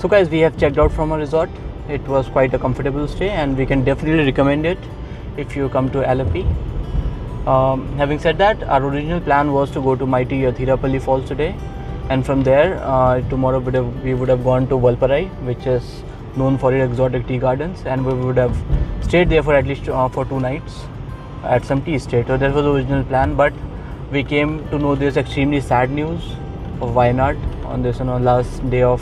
So guys, we have checked out from our resort. It was quite a comfortable stay and we can definitely recommend it if you come to Alleppey. Having said that, our original plan was to go to mighty Thirapalli Falls today, and from there tomorrow we would have gone to Valparai, which is known for its exotic tea gardens, and we would have stayed there for at least for 2 nights at some tea estate. So that was the original plan, but we came to know this extremely sad news of Wayanad on this last day of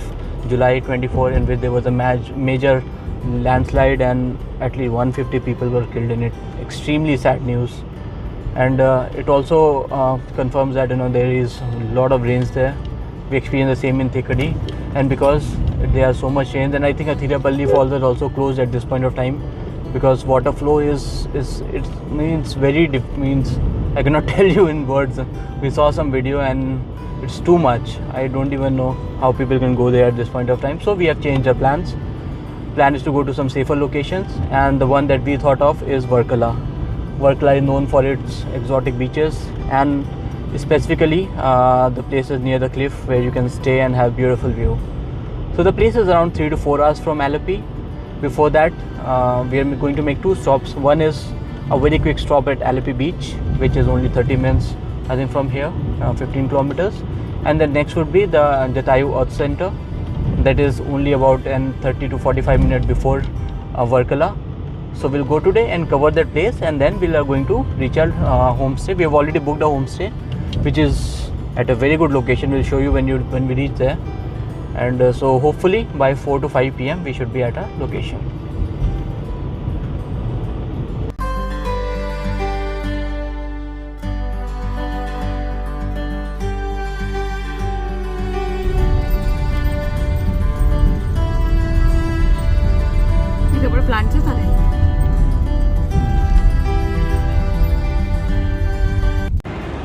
July 24, in which there was a major landslide and at least 150 people were killed in it. Extremely sad news. And it also confirms that there is a lot of rains there. We experienced the same in Thekadi, and because there are so much rain, then I think Thirapalli Falls is also closed at this point of time, because water flow is I cannot tell you in words. We saw some video and it's too much. I don't even know how people can go there at this point of time. So we have changed our plans. Plan is to go to some safer locations, and the one that we thought of is Varkala. Varkala is known for its exotic beaches, and specifically the place is near the cliff where you can stay and have beautiful view. So the place is around 3 to 4 hours from Alleppey. Before that, we are going to make 2 stops. One is a very quick stop at Alleppey Beach, which is only 30 minutes I think from here, 15 kilometers. And the next would be the Jatayu Earth Center, that is only about 30 to 45 minutes before Varkala. So we'll go today and cover that place, and then we are going to reach our homestay. We have already booked a homestay, which is at a very good location. We'll show you when we reach there. And so hopefully by 4 to 5 p.m. we should be at our location.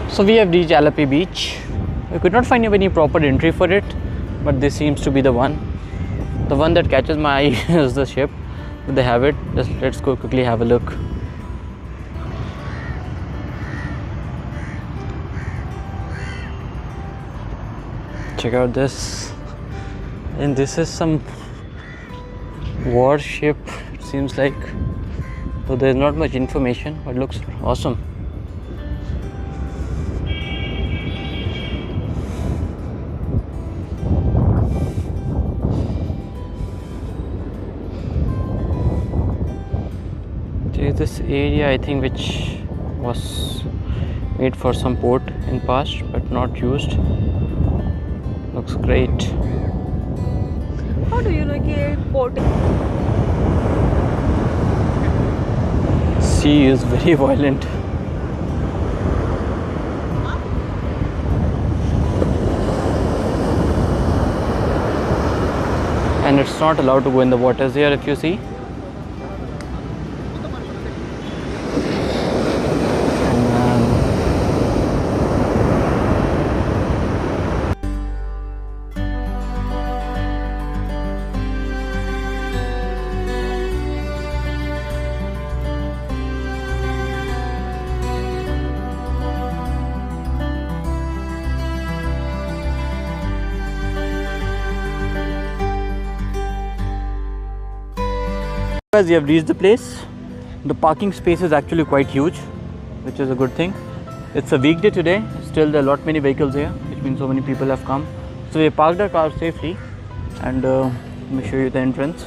So we have reached Alleppey Beach. We could not find any proper entry for it, but this seems to be the one. The one that catches my eye is the ship. They have it. Let's go quickly have a look. Check out this. And this is some warship, it seems like. So there's not much information, but looks awesome. This area, I think, which was made for some port in past but not used. Looks great. How do you know कि port? Sea is very violent. And it's not allowed to go in the waters here, if you see. As we have reached the place, the parking space is actually quite huge, which is a good thing. It's a weekday today, still there are lot many vehicles here, which means so many people have come. So we parked our car safely, and let me show you the entrance.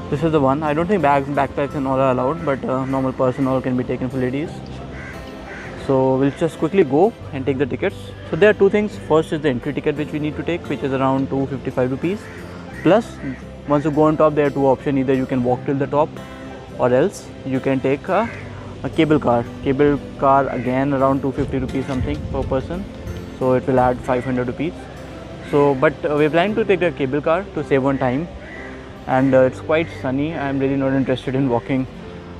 This is the one. I don't think bags, backpacks and all are allowed, but normal person all can be taken for ladies. So we'll just quickly go and take the tickets. So there are 2 things. First is the entry ticket which we need to take, which is around 255 rupees. Plus, once you go on top, there are 2 options. Either you can walk till the top, or else you can take a cable car. Cable car again around 250 rupees something per person. So it will add 500 rupees. So, but we're planning to take the cable car to save on time. And it's quite sunny. I'm really not interested in walking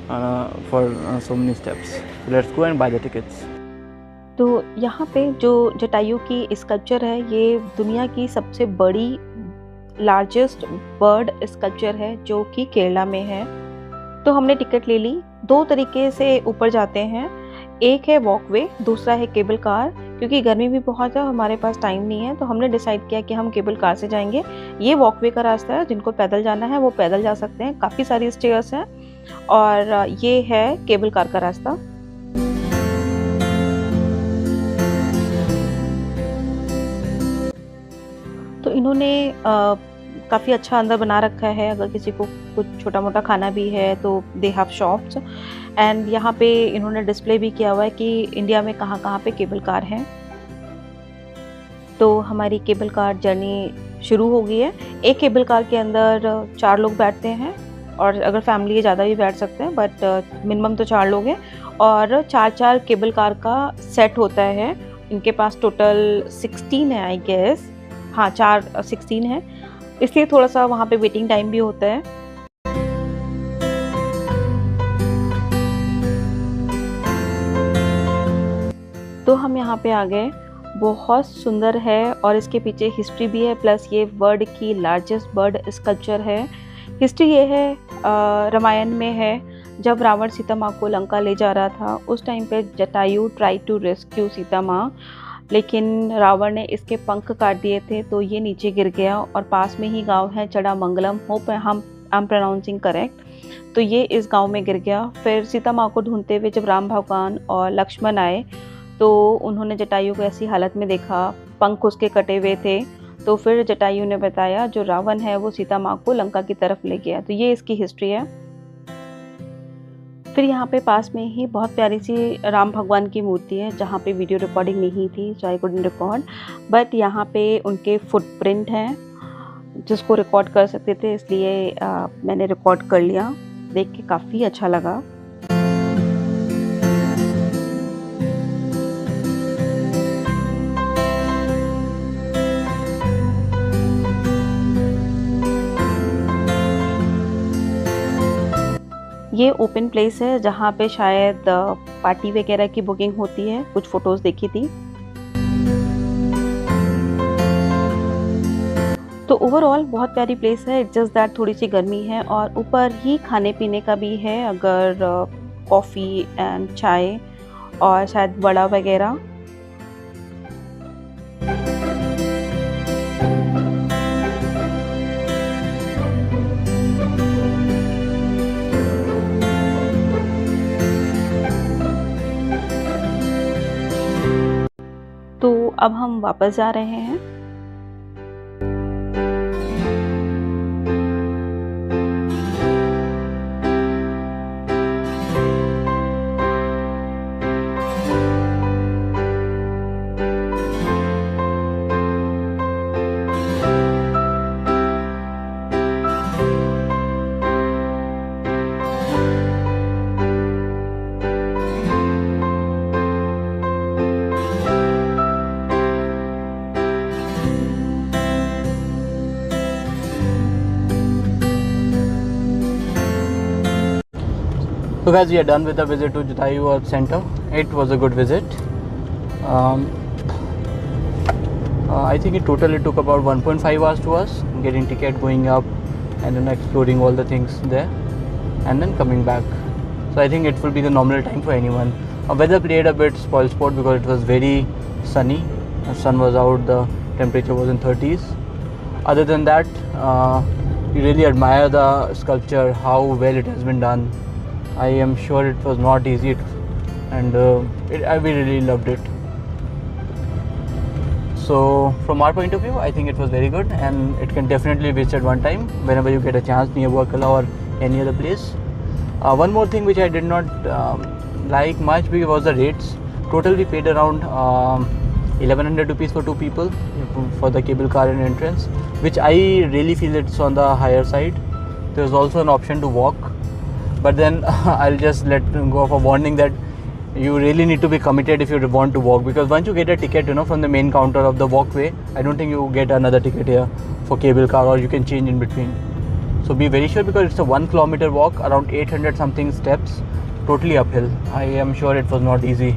for so many steps. So let's go and buy the tickets. तो यहाँ पे जो जटायु की sculpture है, ये दुनिया की सबसे बड़ी लार्जेस्ट बर्ड स्कल्पचर है जो कि केरला में है। तो हमने टिकट ले ली। 2 तरीके से ऊपर जाते हैं, एक है वॉकवे, दूसरा है केबल कार। क्योंकि गर्मी भी बहुत है, हमारे पास टाइम नहीं है, तो हमने डिसाइड किया कि हम केबल कार से जाएंगे। ये वॉकवे का रास्ता है, जिनको पैदल जाना है वो पैदल जा सकते हैं, काफ़ी सारी स्टेयर्स हैं, और ये है केबल कार का रास्ता। तो इन्होंने काफ़ी अच्छा अंदर बना रखा है, अगर किसी को कुछ छोटा मोटा खाना भी है तो दे हैव शॉप्स। एंड यहाँ पे इन्होंने डिस्प्ले भी किया हुआ है कि इंडिया में कहाँ कहाँ पे केबल कार हैं। तो हमारी केबल कार जर्नी शुरू हो गई है। एक केबल कार के अंदर 4 लोग बैठते हैं, और अगर फैमिली है ज़्यादा भी बैठ सकते हैं, बट मिनिमम तो 4 लोग हैं। और 4-4 केबल कार का सेट होता है। इनके पास टोटल 16 है आई गेस, हाँ 16 है, इसलिए थोड़ा सा वहाँ पे वेटिंग टाइम भी होता है। तो हम यहाँ पे आ गए, बहुत सुंदर है और इसके पीछे हिस्ट्री भी है, प्लस ये वर्ल्ड की लार्जेस्ट बर्ड स्कल्पचर है। हिस्ट्री ये है, रामायण में है, जब रावण सीता माँ को लंका ले जा रहा था, उस टाइम पे Jatayu try to rescue Sita माँ, लेकिन रावण ने इसके पंख काट दिए थे, तो ये नीचे गिर गया। और पास में ही गांव है Chadamangalam, hope I am pronouncing correct, तो ये इस गांव में गिर गया। फिर सीता माँ को ढूंढते हुए जब राम भगवान और लक्ष्मण आए, तो उन्होंने जटायु को ऐसी हालत में देखा, पंख उसके कटे हुए थे, तो फिर जटायु ने बताया जो रावण है वो सीता माँ को लंका की तरफ ले गया। तो ये इसकी हिस्ट्री है। फिर यहाँ पे पास में ही बहुत प्यारी सी राम भगवान की मूर्ति है, जहाँ पे वीडियो रिकॉर्डिंग नहीं थी, सो आई कुडंट रिकॉर्ड, बट यहाँ पे उनके फुटप्रिंट हैं जिसको रिकॉर्ड कर सकते थे, इसलिए मैंने रिकॉर्ड कर लिया। देख के काफ़ी अच्छा लगा। ये ओपन प्लेस है जहाँ पे शायद पार्टी वगैरह की बुकिंग होती है, कुछ फ़ोटोज़ देखी थी। तो ओवरऑल बहुत प्यारी प्लेस है, जस्ट दैट थोड़ी सी गर्मी है, और ऊपर ही खाने पीने का भी है, अगर कॉफ़ी एंड चाय और शायद वड़ा वगैरह। तो अब हम वापस जा रहे हैं। So guys, we are done with the visit to Jatayu Earth Center. It was a good visit. I think it totally took about 1.5 hours to us, getting ticket, going up, and then exploring all the things there, and then coming back. So I think it will be the normal time for anyone. Weather played a bit spoil sport because it was very sunny. The sun was out, the temperature was in 30s. Other than that, you really admire the sculpture, how well it has been done. I am sure it was not easy, and we really loved it. So from our point of view, I think it was very good, and it can definitely be visited one time whenever you get a chance near Workala or any other place. One more thing which I did not like much was the rates. Total we paid around 1100 rupees for 2 people for the cable car and entrance, which I really feel it's on the higher side. There's also an option to walk, but then I'll just let go of a warning that you really need to be committed if you want to walk, because once you get a ticket, from the main counter of the walkway, I don't think you get another ticket here for cable car, or you can change in between. So be very sure, because it's a 1 kilometer walk, around 800 something steps, totally uphill. I am sure it was not easy.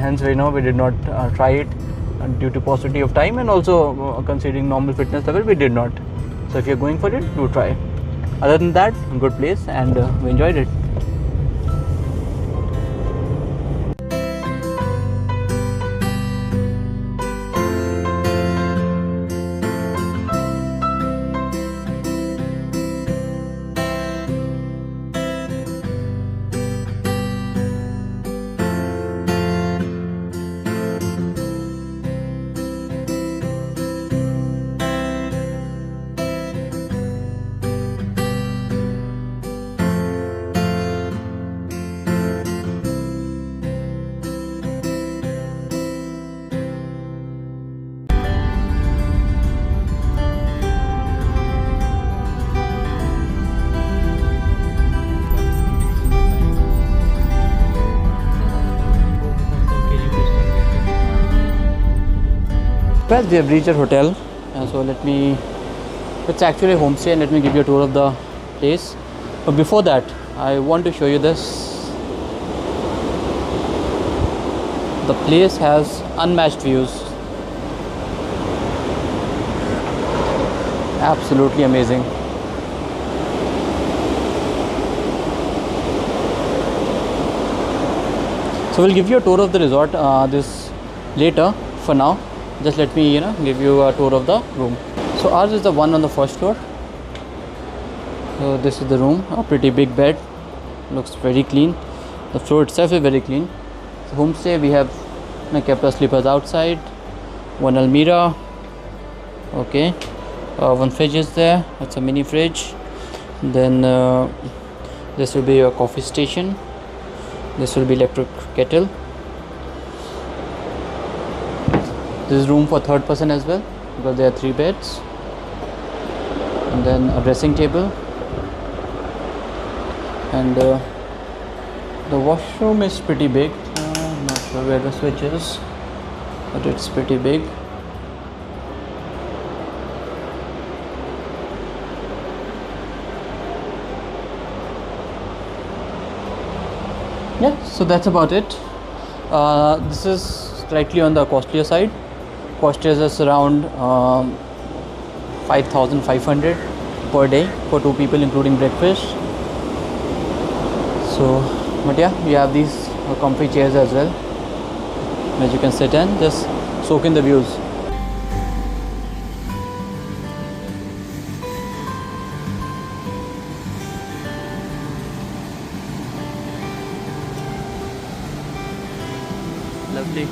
Hence we did not try it due to paucity of time, and also considering normal fitness level, we did not. So if you're going for it, do try. Other than that, good place, and we enjoyed it. Well, we have reached our hotel, so it's actually a homestay, and let me give you a tour of the place. But before that, I want to show you this. The place has unmatched views. Absolutely amazing. So we'll give you a tour of the resort this later. For now, just let me give you a tour of the room. So ours is the one on the first floor. So this is the room, a pretty big bed, looks very clean. The floor itself is very clean. So homestay, we have kept our slippers outside, one almirah, okay, one fridge is there, it's a mini fridge. Then this will be a coffee station, this will be electric kettle. This is room for third person as well, because there are 3 beds. And then a dressing table, and the washroom is pretty big. I'm not sure where the switch is, but it's pretty big. Yeah, so that's about it. This is slightly on the costlier side. Cost is around 5,500 per day for 2 people including breakfast. So, but yeah, we have these comfy chairs as well, which you can sit and just soak in the views. Lovely.